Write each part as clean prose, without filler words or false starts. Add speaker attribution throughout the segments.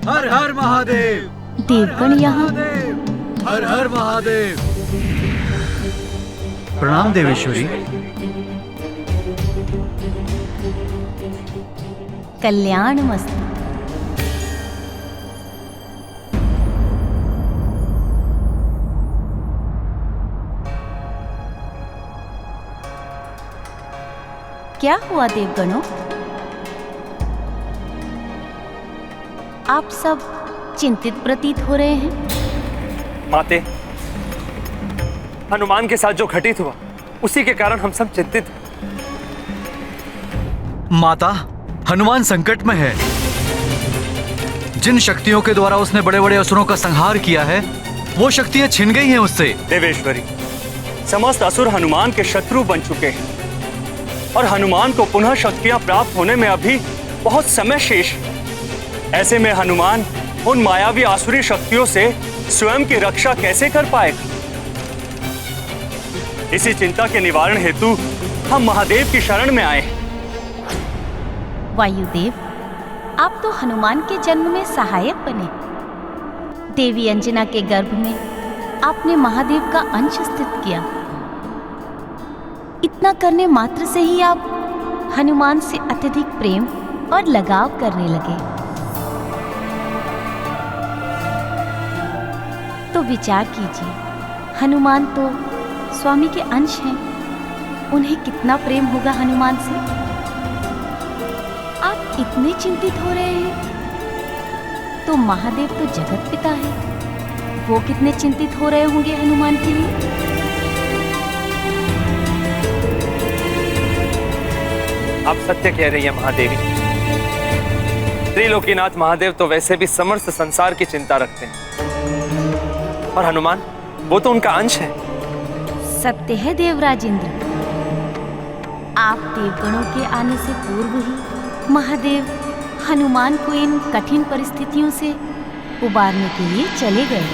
Speaker 1: हर हर महादेव।
Speaker 2: देवगण यहाँ।
Speaker 1: हर हर महादेव।
Speaker 3: प्रणाम देवेश्वरी।
Speaker 2: कल्याण मस्तु। क्या हुआ देवगणों? आप सब चिंतित प्रतीत हो रहे हैं।
Speaker 4: माते, हनुमान के साथ जो घटित हुआ उसी के कारण हम सब चिंतित हैं।
Speaker 3: माता, हनुमान संकट में है। जिन शक्तियों के द्वारा उसने बड़े बड़े असुरों का संहार किया है, वो शक्तियां छिन गई हैं उससे।
Speaker 4: देवेश्वरी, समस्त असुर हनुमान के शत्रु बन चुके हैं और हनुमान को पुनः शक्तियां प्राप्त होने में अभी बहुत समय शेष है। ऐसे में हनुमान उन मायावी आसुरी शक्तियों से स्वयं की रक्षा कैसे कर पाएगा? इसी चिंता के निवारण हेतु हम महादेव की शरण में आए हैं।
Speaker 2: वायुदेव, आप तो हनुमान के जन्म में सहायक बने। देवी अंजना के गर्भ में आपने महादेव का अंश स्थित किया। इतना करने मात्र से ही आप हनुमान से अत्यधिक प्रेम और लगाव करने लगे। तो विचार कीजिए, हनुमान तो स्वामी के अंश हैं। उन्हें कितना प्रेम होगा हनुमान से। आप इतने चिंतित हो रहे हैं तो महादेव तो जगत पिता है, वो कितने चिंतित हो रहे होंगे हनुमान के लिए।
Speaker 4: आप सत्य कह रही हैं महादेवी। त्रिलोकीनाथ महादेव तो वैसे भी समस्त संसार की चिंता रखते हैं, और हनुमान, वो तो उनका अंश है।
Speaker 2: सत्य है देवराज इंद्र। आप देवगणों के आने से पूर्व ही महादेव हनुमान को इन कठिन परिस्थितियों से उबारने के लिए चले गए।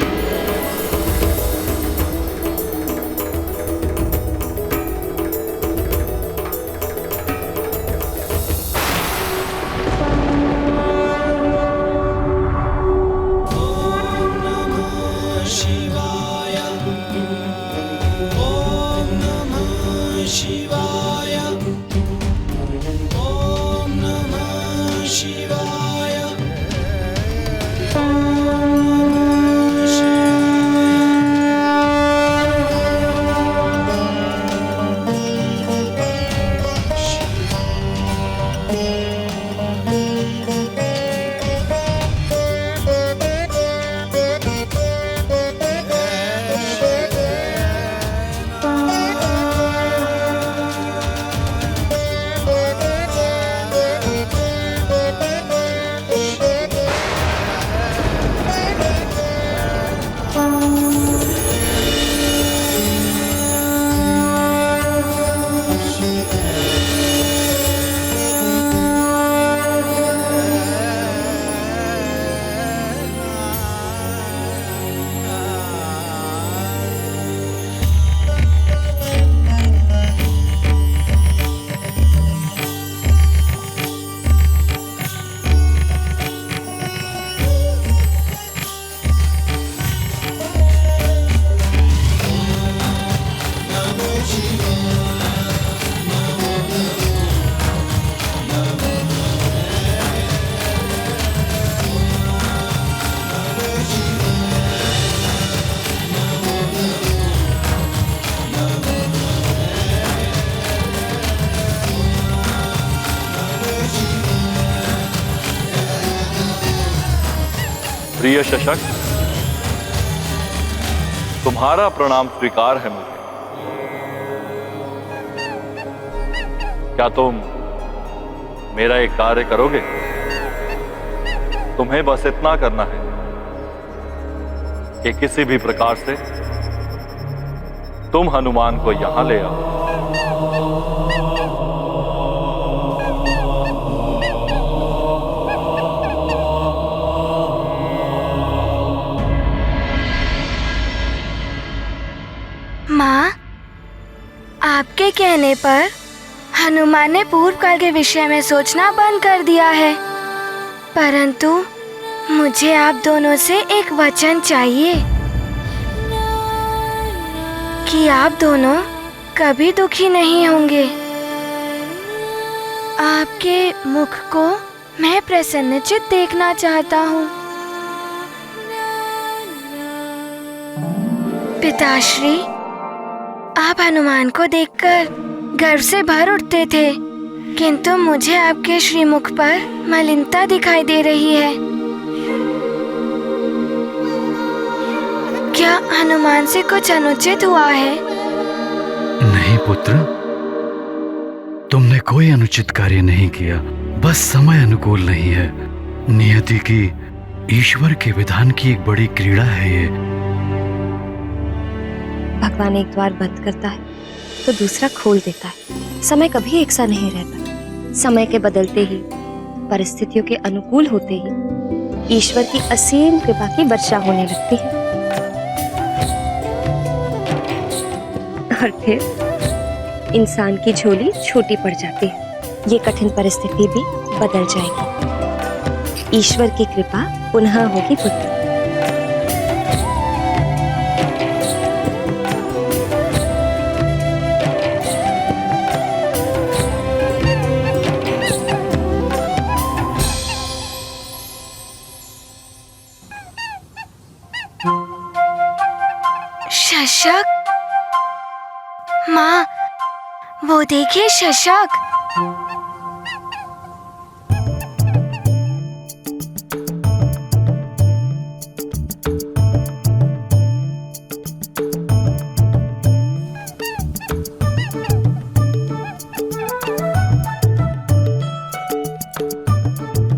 Speaker 5: प्रिय शशक, तुम्हारा प्रणाम स्वीकार है मुझे। क्या तुम मेरा एक कार्य करोगे? तुम्हें बस इतना करना है कि किसी भी प्रकार से तुम हनुमान को यहां ले आओ।
Speaker 6: माँ, आपके कहने पर हनुमान ने पूर्व काल के विषय में सोचना बंद कर दिया है, परंतु मुझे आप दोनों से एक वचन चाहिए कि आप दोनों कभी दुखी नहीं होंगे। आपके मुख को मैं प्रसन्नचित देखना चाहता हूँ। पिताश्री, आप हनुमान को देखकर गर्व से भर उठते थे, किंतु मुझे आपके श्रीमुख पर मलिनता दिखाई दे रही है। क्या हनुमान से कुछ अनुचित हुआ है?
Speaker 3: नहीं पुत्र, तुमने कोई अनुचित कार्य नहीं किया, बस समय अनुकूल नहीं है। नियति की, ईश्वर के विधान की एक बड़ी क्रीड़ा है ये।
Speaker 7: भगवान एक द्वार बंद करता है तो दूसरा खोल देता है। समय कभी एक सा नहीं रहता। समय के बदलते ही, परिस्थितियों के अनुकूल होते ही ईश्वर की असीम कृपा की वर्षा होने लगती है और फिर इंसान की झोली छोटी पड़ जाती है। ये कठिन परिस्थिति भी बदल जाएगी। ईश्वर की कृपा पुनः होगी पुत्र।
Speaker 6: शशक, माँ, वो देखिए शशक।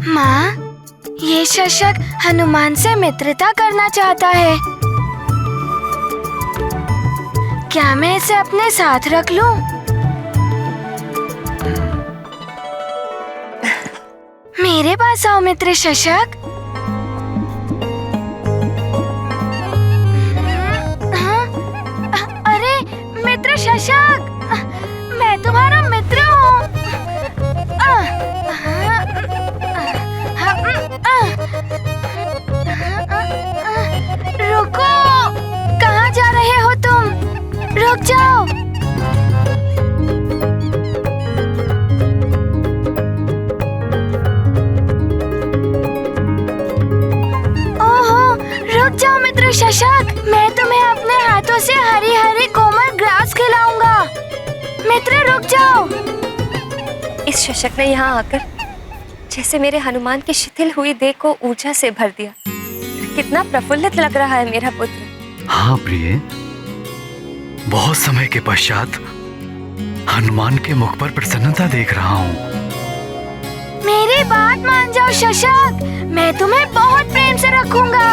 Speaker 6: माँ, ये शशक हनुमान से मित्रता करना चाहता है। क्या मैं इसे अपने साथ रख लूं? मेरे पास आओ मित्र शशक। अरे मित्र शशक, मैं तुम्हारा मित्र हूँ। रुको, कहाँ जा रहे हो तुम? रुक जाओ। ओहो, रुक जाओ मित्र शशक, मैं तुम्हें अपने हाथों से हरी हरी कोमल ग्रास खिलाऊंगा। मित्र रुक जाओ।
Speaker 7: इस शशक ने यहाँ आकर जैसे मेरे हनुमान की शिथिल हुई देह को ऊर्जा से भर दिया। कितना प्रफुल्लित लग रहा है मेरा पुत्र।
Speaker 3: हाँ प्रिय, बहुत समय के पश्चात हनुमान के मुख पर प्रसन्नता देख रहा हूँ।
Speaker 6: मेरी बात मान जाओ शशक, मैं तुम्हें बहुत प्रेम से रखूंगा।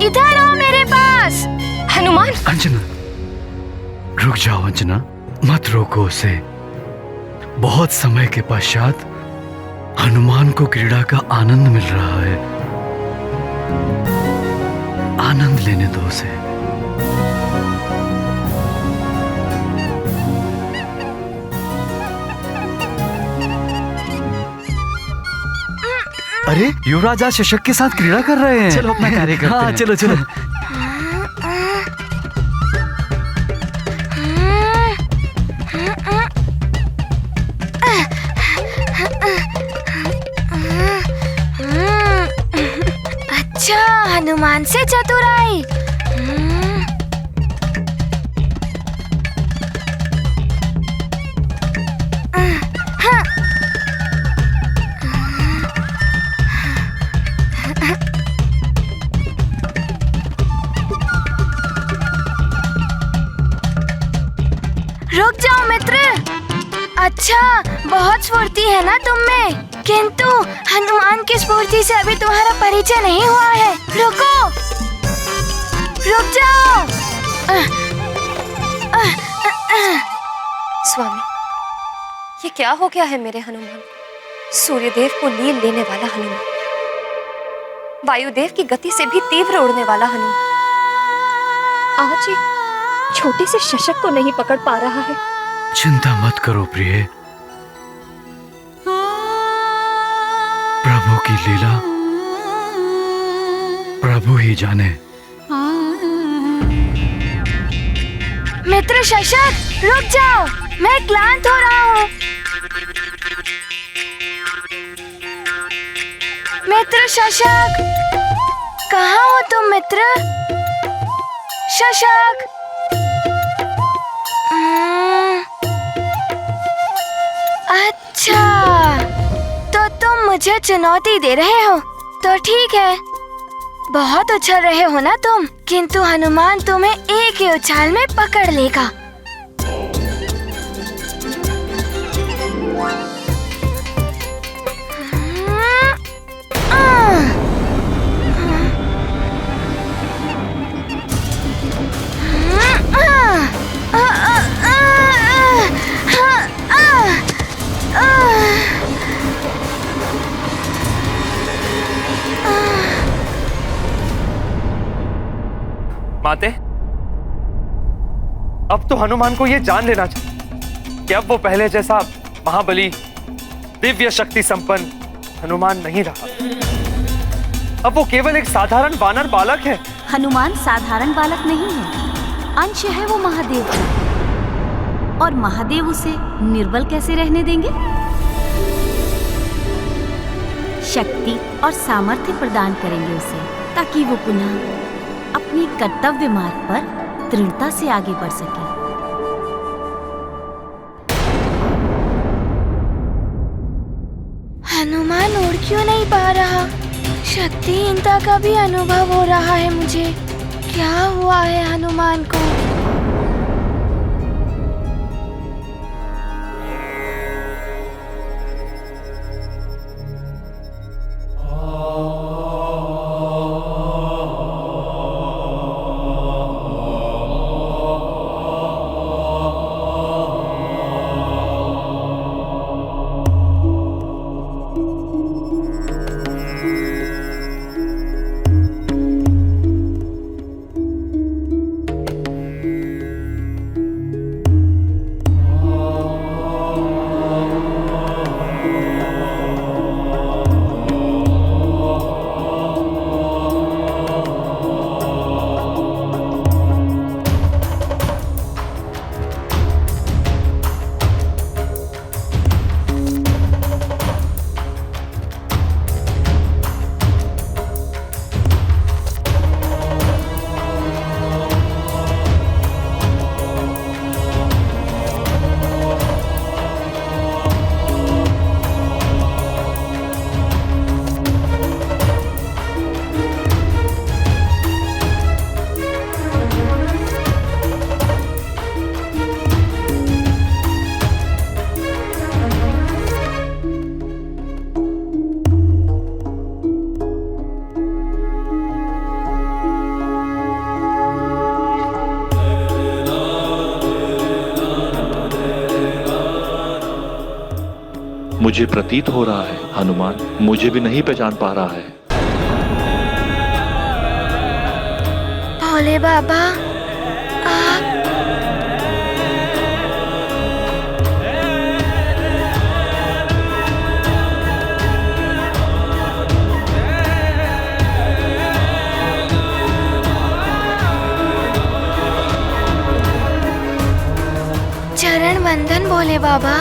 Speaker 6: इधर आओ मेरे पास।
Speaker 7: हनुमान!
Speaker 3: अंजना, रुक जाओ अंजना, मत रोको उसे। बहुत समय के पश्चात हनुमान को क्रीड़ा का आनंद मिल रहा है। आनंद लेने दो उसे। अरे युवराज आज शशक के साथ क्रीड़ा कर रहे हैं। चलो अपना कार्य करते हैं। हाँ चलो चलो।
Speaker 6: अच्छा, हनुमान से चतुराई। रुक जाओ मित्र। अच्छा, बहुत स्फूर्ति है ना तुम में, किंतु हनुमान की स्फूर्ति से अभी तुम्हारा परिचय नहीं हुआ है। रुको, रुक जाओ।
Speaker 7: स्वामी, ये क्या हो गया है मेरे हनुमान? सूर्यदेव को लील लेने वाला हनुमान, वायुदेव की गति से भी तीव्र उड़ने वाला हनुमान, आज एक छोटे से शशक को नहीं पकड़ पा रहा है।
Speaker 3: चिंता मत करो प्रिय, प्रभु की लीला प्रभु ही जाने।
Speaker 6: मित्र शशक, रुक जाओ, मैं क्लांत हो रहा हूँ। मित्र शशक, कहाँ हो तुम मित्र? शशक। अच्छा, तो तुम मुझे चुनौती दे रहे हो, तो ठीक है। बहुत उछल रहे हो ना तुम, किंतु हनुमान तुम्हें एक ही उछाल में पकड़ लेगा।
Speaker 8: माते, अब तो हनुमान को यह जान लेना चाहिए कि अब वो पहले जैसा महाबली, दिव्य शक्ति संपन्न हनुमान नहीं रहा। अब वो केवल एक साधारण वानर बालक है।
Speaker 2: हनुमान साधारण बालक नहीं है, अंश है वो महादेव का। और महादेव उसे निर्बल कैसे रहने देंगे? शक्ति और सामर्थ्य प्रदान करेंगे उसे, ताकि वो पुनः अपनी कर्तव्य मार्ग पर दृढ़ता से आगे बढ़ सके।
Speaker 6: हनुमान उड़ क्यों नहीं पा रहा? शक्तिहीनता का भी अनुभव हो रहा है मुझे। क्या हुआ है हनुमान को?
Speaker 5: मुझे प्रतीत हो रहा है हनुमान मुझे भी नहीं पहचान पा रहा है।
Speaker 6: भोले बाबा, आप चरण वंदन भोले बाबा।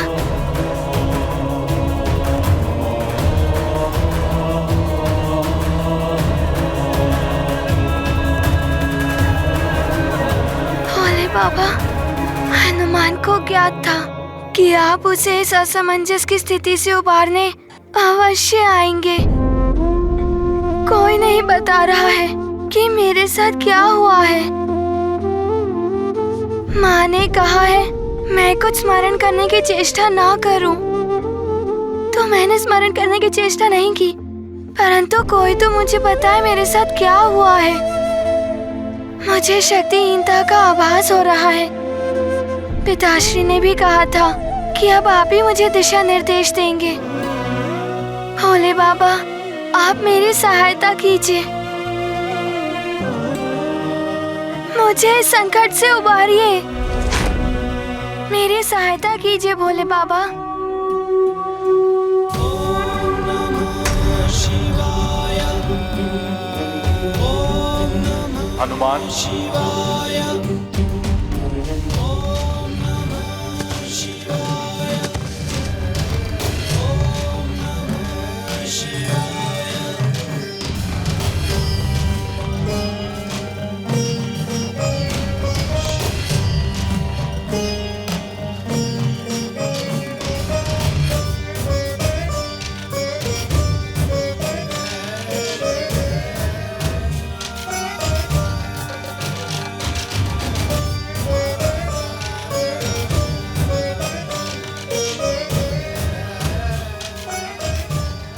Speaker 6: बाबा, हनुमान को ज्ञात था कि आप उसे इस असमंजस की स्थिति से उबारने अवश्य आएंगे। कोई नहीं बता रहा है कि मेरे साथ क्या हुआ है। माँ ने कहा है मैं कुछ स्मरण करने की चेष्टा ना करूं, तो मैंने स्मरण करने की चेष्टा नहीं की, परंतु कोई तो मुझे बताए मेरे साथ क्या हुआ है। मुझे शक्तिहीनता का आभास हो रहा है। पिताश्री ने भी कहा था कि अब आप ही मुझे दिशा निर्देश देंगे। भोले बाबा, आप मेरी सहायता कीजिए, मुझे इस संकट से उबारिए। मेरी सहायता कीजिए भोले बाबा।
Speaker 9: ओम नमः शिवाय।
Speaker 5: हनुमान।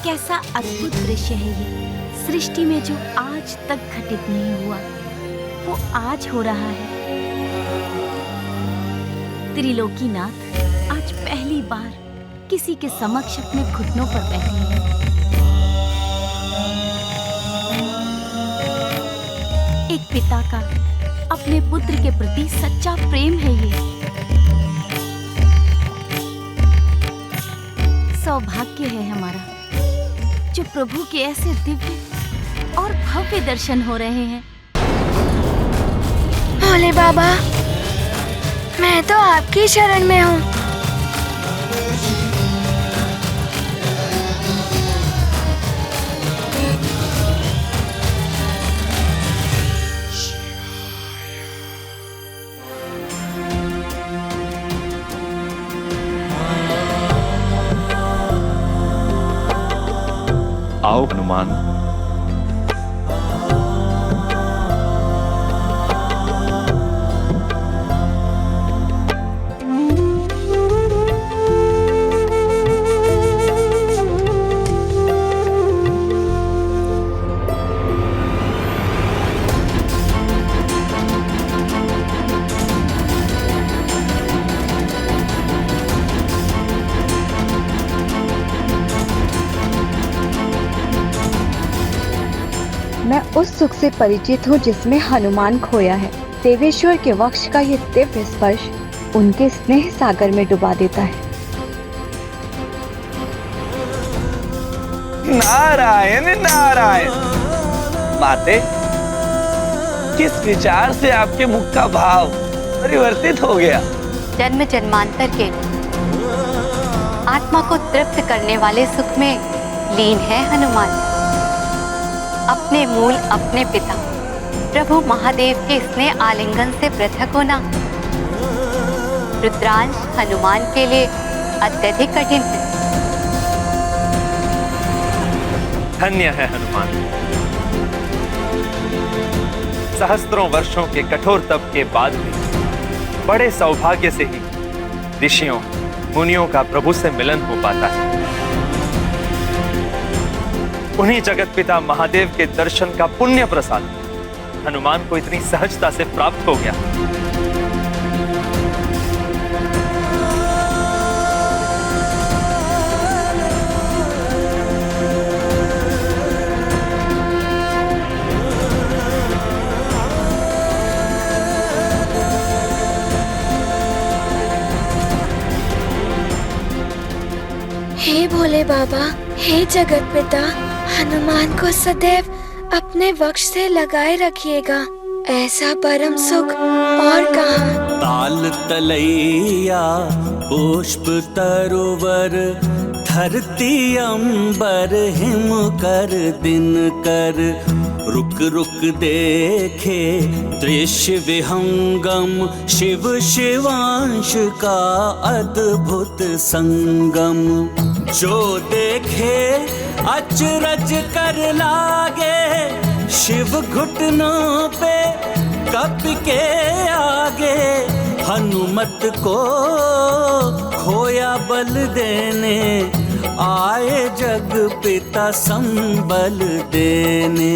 Speaker 2: कैसा अद्भुत दृश्य है ये। सृष्टि में जो आज तक घटित नहीं हुआ वो आज हो रहा है। त्रिलोकीनाथ आज पहली बार किसी के समक्ष अपने घुटनों पर बैठे हैं। एक पिता का अपने पुत्र के प्रति सच्चा प्रेम है ये। सौभाग्य है हमारा जो प्रभु के ऐसे दिव्य और भव्य दर्शन हो रहे हैं।
Speaker 6: भोले बाबा, मैं तो आपकी शरण में हूँ।
Speaker 5: आओ हनुमान।
Speaker 9: मैं उस सुख से परिचित हूँ जिसमें हनुमान खोया है। देवेश्वर के वक्ष का ये दिव्य स्पर्श उनके स्नेह सागर में डुबा देता है।
Speaker 10: नारायण नारायण। माते, किस विचार से आपके मुख का भाव परिवर्तित हो गया?
Speaker 7: जन्म जन्मांतर के आत्मा को तृप्त करने वाले सुख में लीन है हनुमान। अपने मूल, अपने पिता प्रभु महादेव के स्नेह आलिंगन से पृथक होना रुद्रांश हनुमान के लिए अत्यधिक कठिन है।
Speaker 8: धन्य है हनुमान। सहस्त्रों वर्षों के कठोर तप के बाद भी बड़े सौभाग्य से ही ऋषियों मुनियों का प्रभु से मिलन हो पाता है। उन्हीं जगत पिता महादेव के दर्शन का पुण्य प्रसाद हनुमान को इतनी सहजता से प्राप्त हो गया।
Speaker 6: हे भोले बाबा, हे जगत पिता, हनुमान को सदैव अपने वक्ष से लगाए रखिएगा। ऐसा परम सुख और कहाँ।
Speaker 1: ताल तलैया पुष्प तरोवर, धरती अंबर हिम कर दिन कर, रुक रुक देखे दृश्य विहंगम, शिव शिवांश का अद्भुत संगम। जो देखे अचरज कर लागे, शिव घुटनों पे कप के आगे, हनुमत को खोया बल देने, आए जग पिता संबल देने।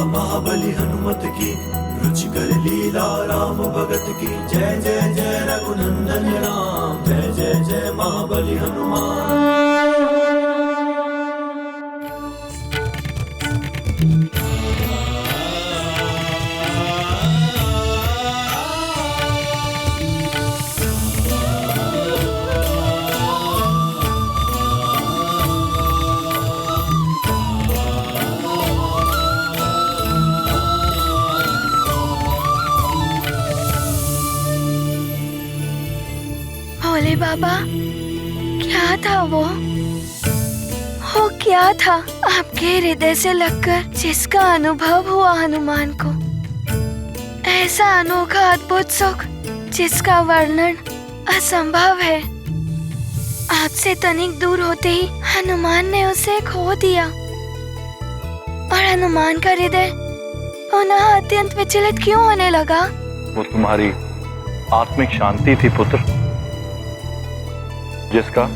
Speaker 11: महाबली हनुमत की रुचिकर लीला, राम भगत की जय जय जय रघुनंदन राम, जय जय जय महाबली हनुमान।
Speaker 6: बाबा, क्या था वो क्या था आपके हृदय से लगकर जिसका अनुभव हुआ हनुमान को? ऐसा अनोखा अद्भुत सुख जिसका वर्णन असंभव है। आपसे तनिक दूर होते ही हनुमान ने उसे खो दिया और हनुमान का हृदय पुनः अत्यंत विचलित क्यों होने लगा?
Speaker 5: वो तुम्हारी आत्मिक शांति थी पुत्र, जिसका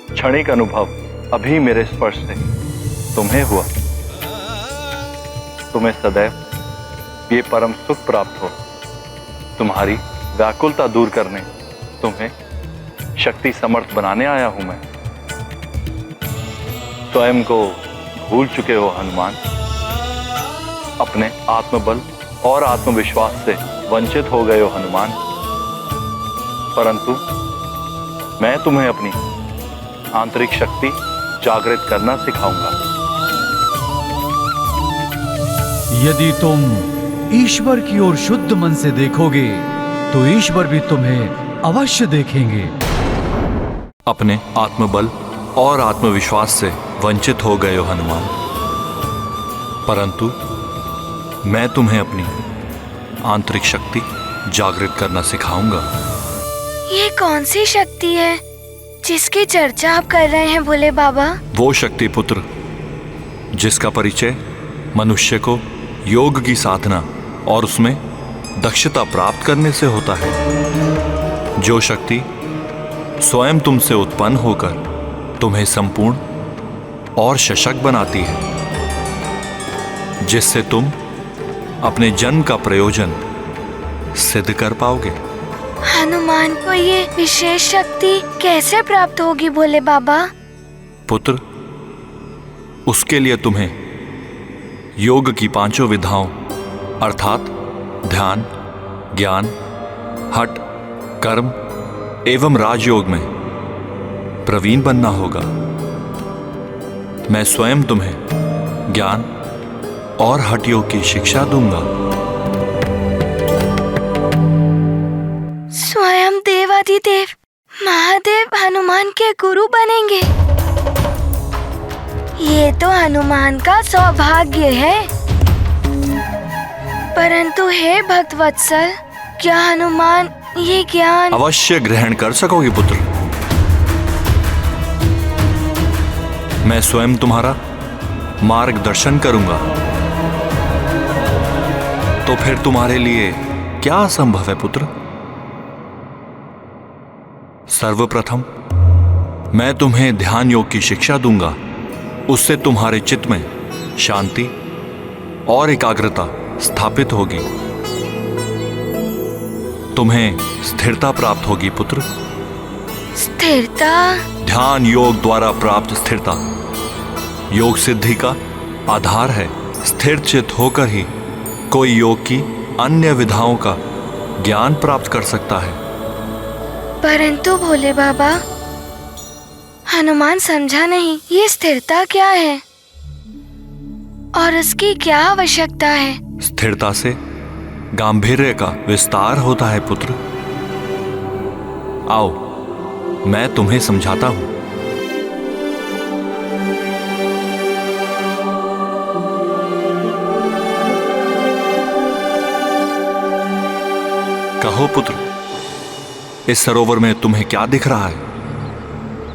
Speaker 5: क्षणिक अनुभव अभी मेरे स्पर्श से तुम्हें हुआ। तुम्हें सदैव ये परम सुख प्राप्त हो। तुम्हारी व्याकुलता दूर करने, तुम्हें शक्ति समर्थ बनाने आया हूं मैं। स्वयं को भूल चुके हो हनुमान, अपने आत्मबल और आत्मविश्वास से वंचित हो गए हो हनुमान, परंतु मैं तुम्हें अपनी आंतरिक शक्ति जागृत करना सिखाऊंगा।
Speaker 3: यदि तुम ईश्वर की ओर शुद्ध मन से देखोगे तो ईश्वर भी तुम्हें अवश्य देखेंगे।
Speaker 5: अपने आत्मबल और आत्मविश्वास से वंचित हो गए हो हनुमान, परंतु मैं तुम्हें अपनी आंतरिक शक्ति जागृत करना सिखाऊंगा।
Speaker 6: ये कौन सी शक्ति है जिसकी चर्चा आप कर रहे हैं भोले बाबा?
Speaker 5: वो शक्ति पुत्र जिसका परिचय मनुष्य को योग की साधना और उसमें दक्षता प्राप्त करने से होता है। जो शक्ति स्वयं तुमसे उत्पन्न होकर तुम्हें संपूर्ण और सशक्त बनाती है, जिससे तुम अपने जन्म का प्रयोजन सिद्ध कर पाओगे।
Speaker 6: हनुमान को ये विशेष शक्ति कैसे प्राप्त होगी भोले बाबा?
Speaker 5: पुत्र, उसके लिए तुम्हें योग की पांचों विधाओं अर्थात ध्यान, ज्ञान, हठ, कर्म एवं राजयोग में प्रवीण बनना होगा। मैं स्वयं तुम्हें ज्ञान और हठ योग की शिक्षा दूंगा।
Speaker 6: स्वयं देवाधिदेव महादेव हनुमान के गुरु बनेंगे। ये तो हनुमान का सौभाग्य है। परंतु हे भक्तवत्सल, क्या हनुमान ये ज्ञान
Speaker 5: अवश्य ग्रहण कर सकोगे पुत्र? मैं स्वयं तुम्हारा मार्गदर्शन करूंगा। तो फिर तुम्हारे लिए क्या असंभव है पुत्र? सर्वप्रथम मैं तुम्हें ध्यान योग की शिक्षा दूंगा। उससे तुम्हारे चित्त में शांति और एकाग्रता स्थापित होगी। तुम्हें स्थिरता प्राप्त होगी पुत्र।
Speaker 6: स्थिरता?
Speaker 5: ध्यान योग द्वारा प्राप्त स्थिरता योग सिद्धि का आधार है। स्थिर चित्त होकर ही कोई योग की अन्य विधाओं का ज्ञान प्राप्त कर सकता है।
Speaker 6: परंतु भोले बाबा, हनुमान समझा नहीं ये स्थिरता क्या है और उसकी क्या आवश्यकता है?
Speaker 5: स्थिरता से गांभीर्य का विस्तार होता है पुत्र। आओ, मैं तुम्हें समझाता हूं। कहो पुत्र, इस सरोवर में तुम्हें क्या दिख रहा है?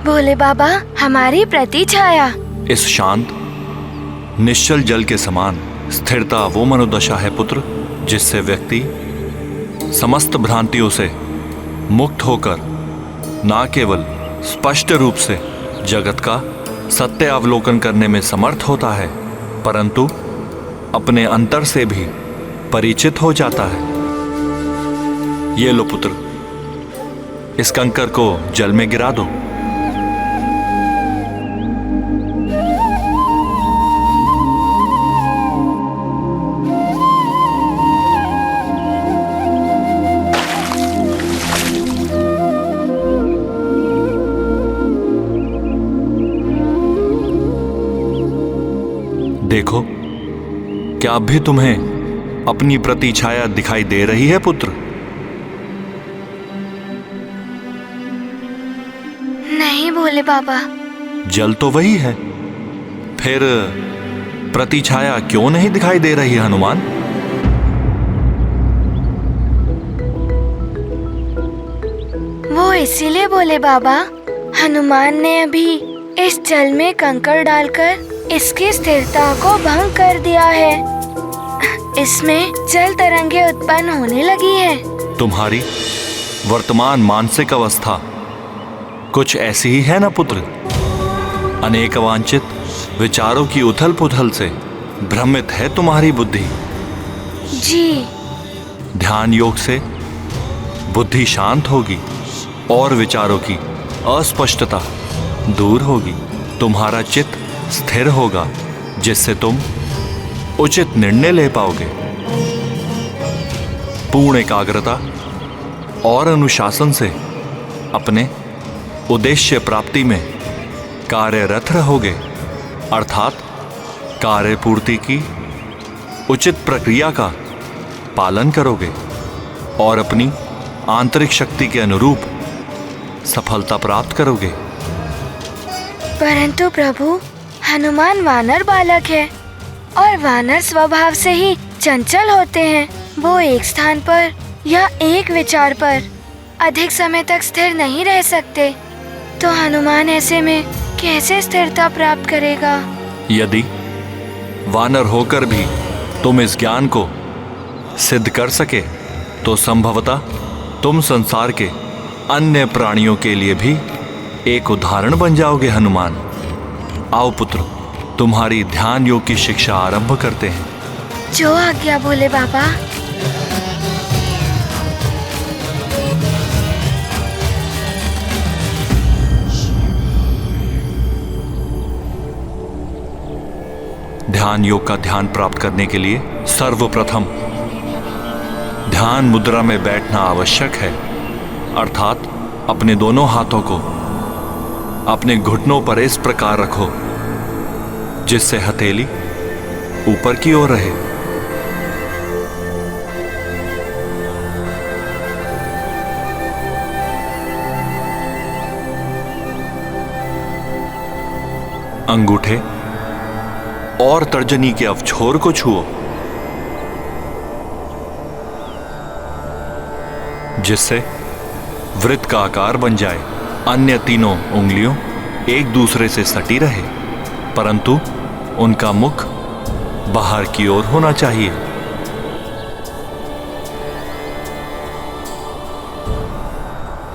Speaker 6: भोले बाबा, हमारी प्रतिछाया।
Speaker 5: इस शांत निश्चल जल के समान स्थिरता वो मनोदशा है पुत्र, जिससे व्यक्ति समस्त भ्रांतियों से मुक्त होकर न केवल स्पष्ट रूप से जगत का सत्य अवलोकन करने में समर्थ होता है, परंतु अपने अंतर से भी परिचित हो जाता है। ये लो पुत्र, इस कंकर को जल में गिरा दो। देखो, क्या अब भी तुम्हें अपनी प्रतिछाया दिखाई दे रही है पुत्र?
Speaker 6: नहीं भोले बाबा।
Speaker 5: जल तो वही है, फिर प्रतिछाया क्यों नहीं दिखाई दे रही है हनुमान?
Speaker 6: वो इसीलिए बोले बाबा, हनुमान ने अभी इस जल में कंकड़ डालकर इसकी स्थिरता को भंग कर दिया है। इसमें जल तरंगे उत्पन्न होने लगी हैं।
Speaker 5: तुम्हारी वर्तमान मानसिक अवस्था कुछ ऐसी ही है ना पुत्र? अनेक अवांछित विचारों की उथल पुथल से भ्रमित है तुम्हारी बुद्धि।
Speaker 6: जी।
Speaker 5: ध्यान योग से बुद्धि शांत होगी और विचारों की अस्पष्टता दूर होगी। तुम्हारा चित्त स्थिर होगा, जिससे तुम उचित निर्णय ले पाओगे। पूर्ण एकाग्रता और अनुशासन से अपने उद्देश्य प्राप्ति में कार्यरत रहोगे, अर्थात कार्य पूर्ति की उचित प्रक्रिया का पालन करोगे और अपनी आंतरिक शक्ति के अनुरूप सफलता प्राप्त करोगे।
Speaker 6: परंतु प्रभु, हनुमान वानर बालक है और वानर स्वभाव से ही चंचल होते हैं। वो एक स्थान पर या एक विचार पर अधिक समय तक स्थिर नहीं रह सकते, तो हनुमान ऐसे में कैसे स्थिरता प्राप्त करेगा?
Speaker 5: यदि वानर होकर भी तुम इस ज्ञान को सिद्ध कर सके तो संभवतः तुम संसार के अन्य प्राणियों के लिए भी एक उदाहरण बन जाओगे हनुमान। आओ पुत्र, तुम्हारी ध्यान योग की शिक्षा आरंभ करते हैं।
Speaker 6: जो आज्ञा बोले बाबा।
Speaker 5: ध्यान योग का ध्यान प्राप्त करने के लिए सर्वप्रथम ध्यान मुद्रा में बैठना आवश्यक है, अर्थात अपने दोनों हाथों को अपने घुटनों पर इस प्रकार रखो जिससे हथेली ऊपर की ओर रहे। अंगूठे और तर्जनी के अवछोर को छुओ, जिससे वृत्त का आकार बन जाए। अन्य तीनों उंगलियों एक दूसरे से सटी रहे, परंतु उनका मुख बाहर की ओर होना चाहिए।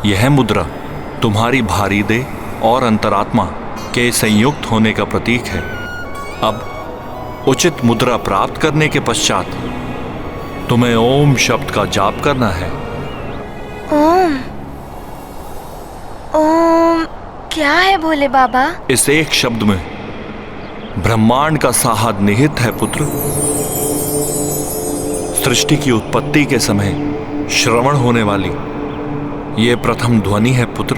Speaker 5: यह मुद्रा तुम्हारी भारी देह और अंतरात्मा के संयुक्त होने का प्रतीक है। अब उचित मुद्रा प्राप्त करने के पश्चात तुम्हें ओम शब्द का जाप करना है।
Speaker 6: ओम? ओम क्या है भोले बाबा?
Speaker 5: इस एक शब्द में ब्रह्मांड का साहद निहित है पुत्र। सृष्टि की उत्पत्ति के समय श्रवण होने वाली ये प्रथम ध्वनि है पुत्र।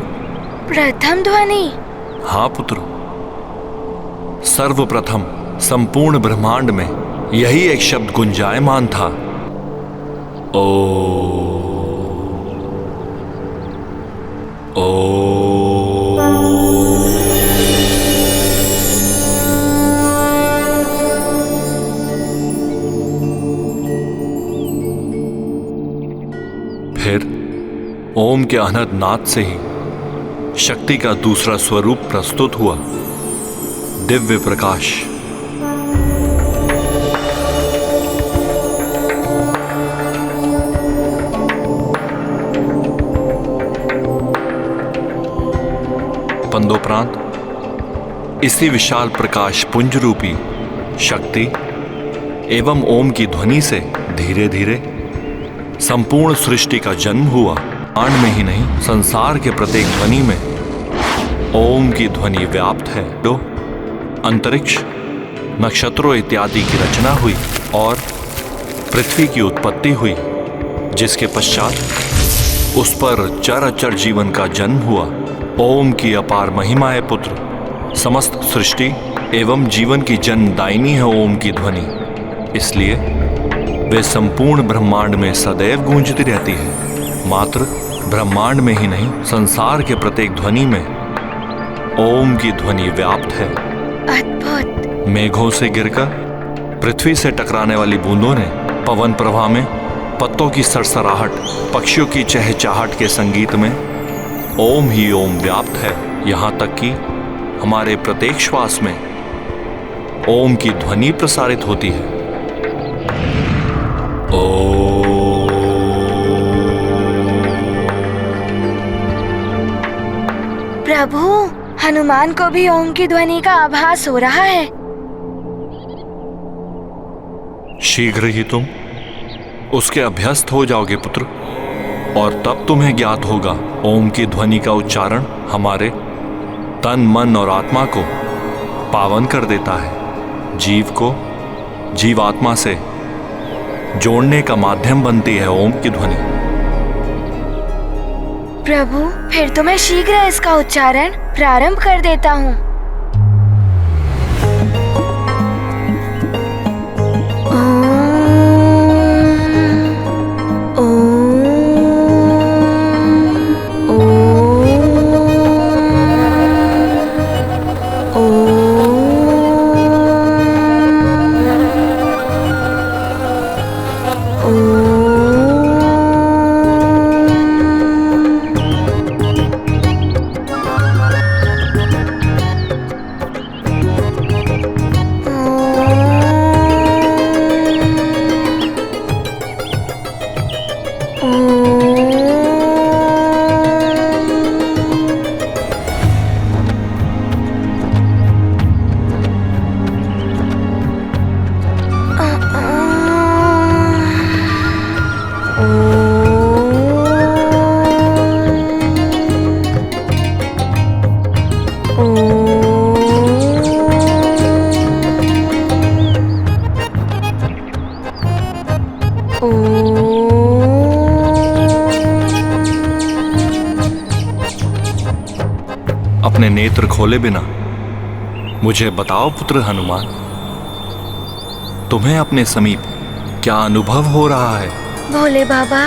Speaker 6: प्रथम ध्वनि?
Speaker 5: हाँ पुत्र, सर्वप्रथम संपूर्ण ब्रह्मांड में यही एक शब्द गुंजायमान था। ओ फिर ओम के अनहद नाद से ही शक्ति का दूसरा स्वरूप प्रस्तुत हुआ, दिव्य प्रकाश। तदोपरांत इसी विशाल प्रकाश पुंज रूपी शक्ति एवं ओम की ध्वनि से धीरे धीरे संपूर्ण सृष्टि का जन्म हुआ। आंड में ही नहीं, संसार के प्रत्येक ध्वनि में ओम की ध्वनि व्याप्त है। तो अंतरिक्ष, नक्षत्रों इत्यादि की रचना हुई और पृथ्वी की उत्पत्ति हुई, जिसके पश्चात उस पर चर अचर जीवन का जन्म हुआ। ओम की अपार महिमा है पुत्र। समस्त सृष्टि एवं जीवन की जन्मदायिनी है ओम की ध्वनि, इसलिए वे संपूर्ण ब्रह्मांड में सदैव गूंजती रहती है। मात्र ब्रह्मांड में ही नहीं, संसार के प्रत्येक ध्वनि में ओम की ध्वनि व्याप्त है।
Speaker 6: अद्भुत।
Speaker 5: मेघों से गिरकर पृथ्वी से टकराने वाली बूंदों ने पवन प्रवाह में पत्तों की सरसराहट, पक्षियों की चहचहाहट के संगीत में ओम ही ओम व्याप्त है। यहाँ तक कि हमारे प्रत्येक श्वास में ओम की ध्वनि प्रसारित होती है।
Speaker 6: प्रभु, हनुमान को भी ओम की ध्वनि का आभास हो रहा है।
Speaker 5: शीघ्र ही तुम उसके अभ्यस्त हो जाओगे पुत्र, और तब तुम्हें ज्ञात होगा ओम की ध्वनि का उच्चारण हमारे तन, मन और आत्मा को पावन कर देता है, जीव को जीवात्मा से जोड़ने का माध्यम बनती है ओम की ध्वनि।
Speaker 6: प्रभु, फिर तो मैं शीघ्र इसका उच्चारण प्रारंभ कर देता हूँ।
Speaker 5: अपने नेत्र खोले बिना मुझे बताओ पुत्र हनुमान, तुम्हें अपने समीप क्या अनुभव हो रहा है?
Speaker 6: भोले बाबा,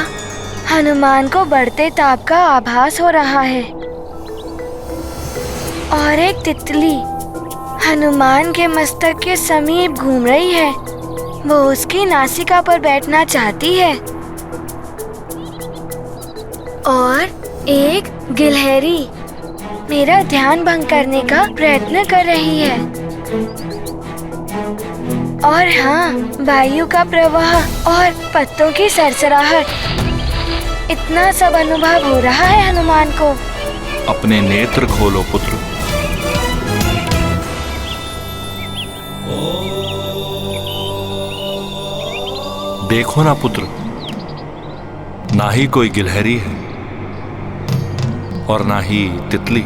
Speaker 6: हनुमान को बढ़ते ताप का आभास हो रहा है और एक तितली हनुमान के मस्तक के समीप घूम रही है। वो उसकी नासिका पर बैठना चाहती है और एक गिलहरी मेरा ध्यान भंग करने का प्रयत्न कर रही है। और हाँ, वायु का प्रवाह और पत्तों की सरसराहट, इतना सब अनुभव हो रहा है हनुमान को।
Speaker 5: अपने नेत्र खोलो पुत्र। देखो ना पुत्र, ना ही कोई गिलहरी है और ना ही तितली।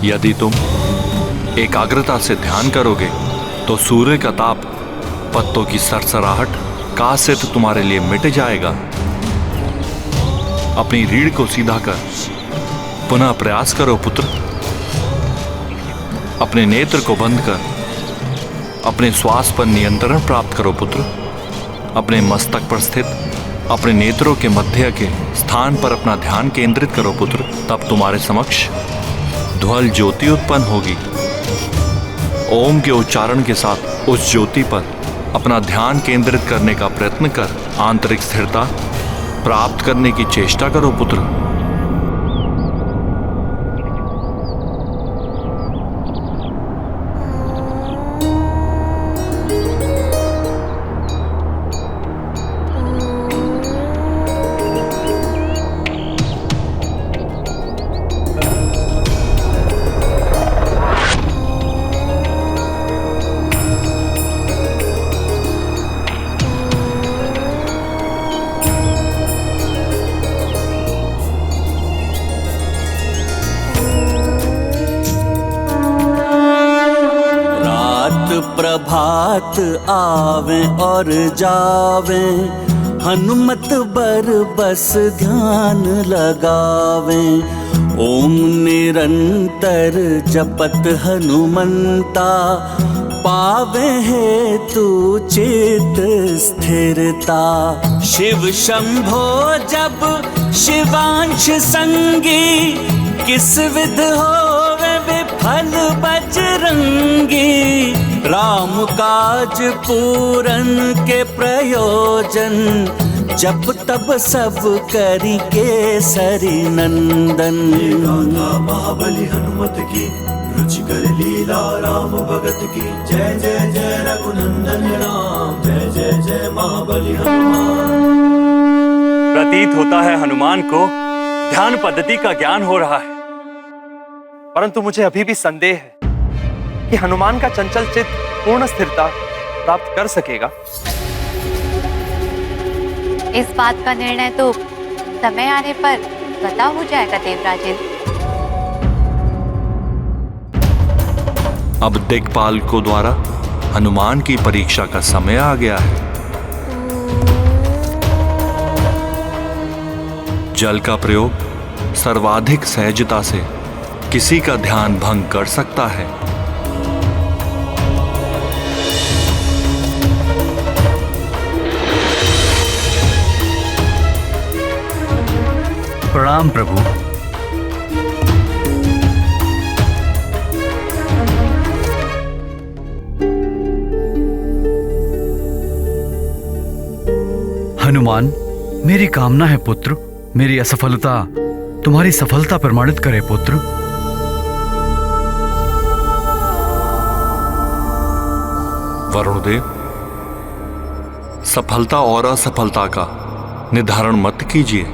Speaker 5: यदि तुम एकाग्रता से ध्यान करोगे तो सूर्य का ताप, पत्तों की सरसराहट का से तो तुम्हारे लिए मिट जाएगा। अपनी रीढ़ को सीधा कर पुनः प्रयास करो पुत्र। अपने नेत्र को बंद कर अपने श्वास पर नियंत्रण प्राप्त करो पुत्र। अपने मस्तक पर स्थित अपने नेत्रों के मध्य के स्थान पर अपना ध्यान केंद्रित करो पुत्र। तब तुम्हारे समक्ष ध्वल ज्योति उत्पन्न होगी। ओम के उच्चारण के साथ उस ज्योति पर अपना ध्यान केंद्रित करने का प्रयत्न कर आंतरिक स्थिरता प्राप्त करने की चेष्टा करो पुत्र।
Speaker 1: प्रभात आवे और जावे, हनुमत बर बस ध्यान लगावे। ओम निरंतर जपत हनुमंता, पावे है तू चित स्थिरता। शिव शंभो जब शिवांश संगी, किस विध होवे विफल बजरंगी। राम काज पूरन के प्रयोजन, जब तब सब करी केसरी नंदन।
Speaker 11: गाथा महाबली हनुमत की, रुचिकर लीला राम भगत की। जय जय जय रघुनंदन राम, जय जय जय महाबली हनुमान।
Speaker 4: प्रतीत होता है हनुमान को ध्यान पद्धति का ज्ञान हो रहा है,
Speaker 8: परंतु मुझे अभी भी संदेह है कि हनुमान का चंचल चित्त पूर्ण स्थिरता प्राप्त कर सकेगा।
Speaker 12: इस बात का निर्णय तो समय आने पर पता हो जाएगा देवराजेंद्र।
Speaker 5: अब दिक्पालकों द्वारा हनुमान की परीक्षा का समय आ गया है। जल का प्रयोग सर्वाधिक सहजता से किसी का ध्यान भंग कर सकता है।
Speaker 3: प्रणाम प्रभु। हनुमान, मेरी कामना है पुत्र, मेरी असफलता तुम्हारी सफलता प्रमाणित करे पुत्र।
Speaker 5: वरुणदेव, सफलता और असफलता का निर्धारण मत कीजिए।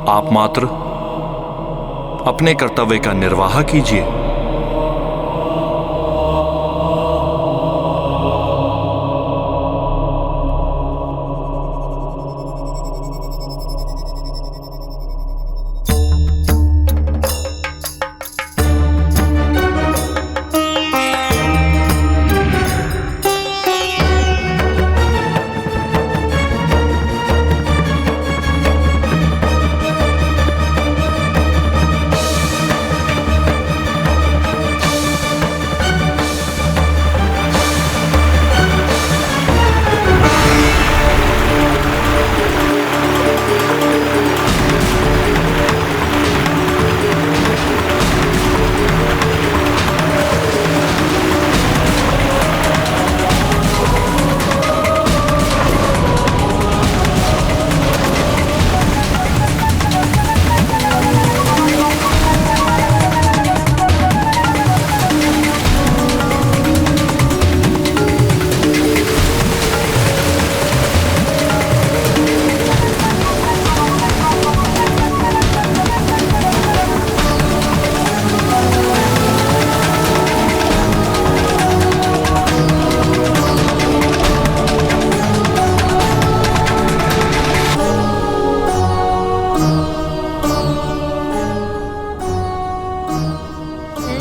Speaker 5: आप मात्र अपने कर्तव्य का निर्वाह कीजिए।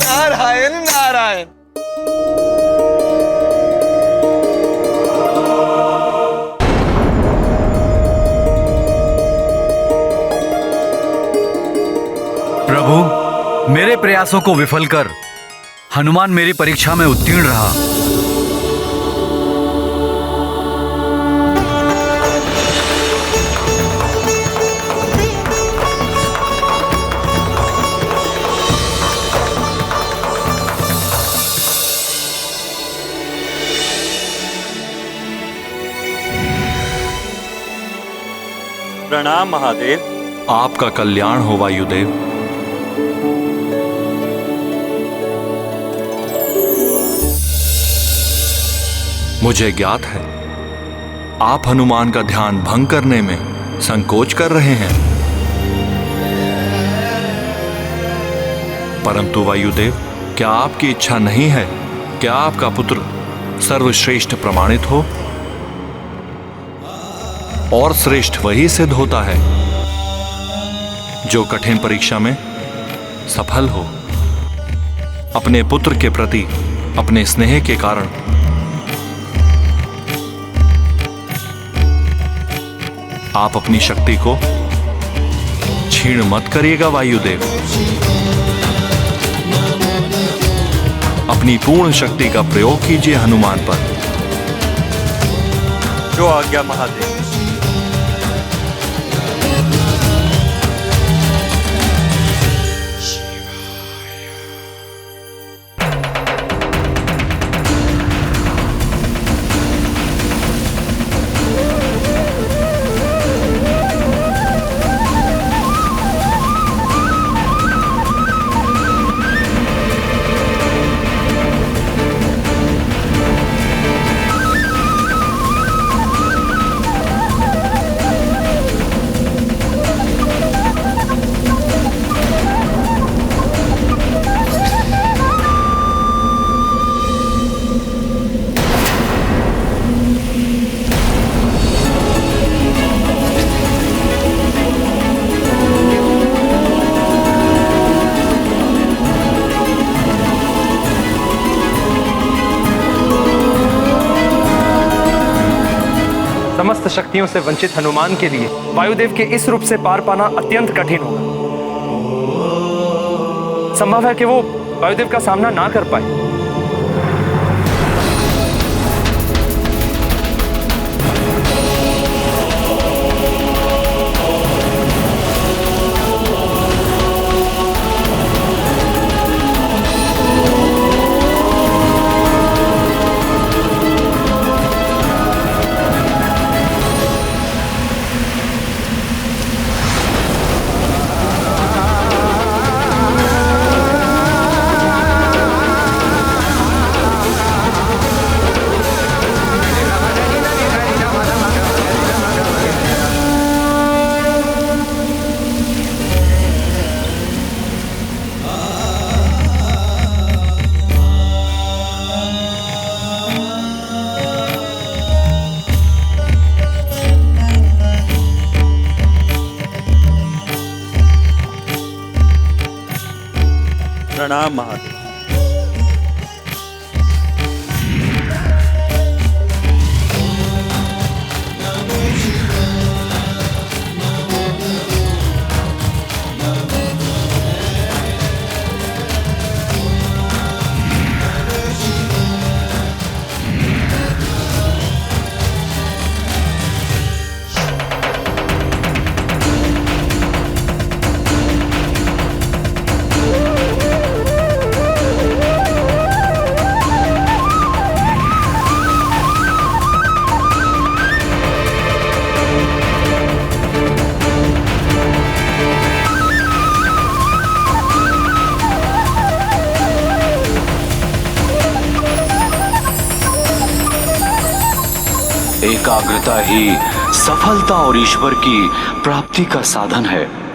Speaker 10: नारायण नारायण।
Speaker 3: प्रभु, मेरे प्रयासों को विफल कर हनुमान मेरी परीक्षा में उत्तीर्ण रहा।
Speaker 4: प्रणाम महादेव।
Speaker 5: आपका कल्याण हो वायुदेव। मुझे ज्ञात है आप हनुमान का ध्यान भंग करने में संकोच कर रहे हैं, परंतु वायुदेव, क्या आपकी इच्छा नहीं है क्या आपका पुत्र सर्वश्रेष्ठ प्रमाणित हो? और श्रेष्ठ वही सिद्ध होता है जो कठिन परीक्षा में सफल हो। अपने पुत्र के प्रति अपने स्नेह के कारण आप अपनी शक्ति को क्षीण मत करिएगा वायुदेव। अपनी पूर्ण शक्ति का प्रयोग कीजिए हनुमान पर।
Speaker 4: जो आज्ञा महादेव।
Speaker 8: समस्त शक्तियों से वंचित हनुमान के लिए वायुदेव के इस रूप से पार पाना अत्यंत कठिन होगा। संभव है कि वो वायुदेव का सामना ना कर पाए।
Speaker 4: प्रणाम महादेव।
Speaker 3: एकाग्रता ही सफलता और ईश्वर की प्राप्ति का साधन है।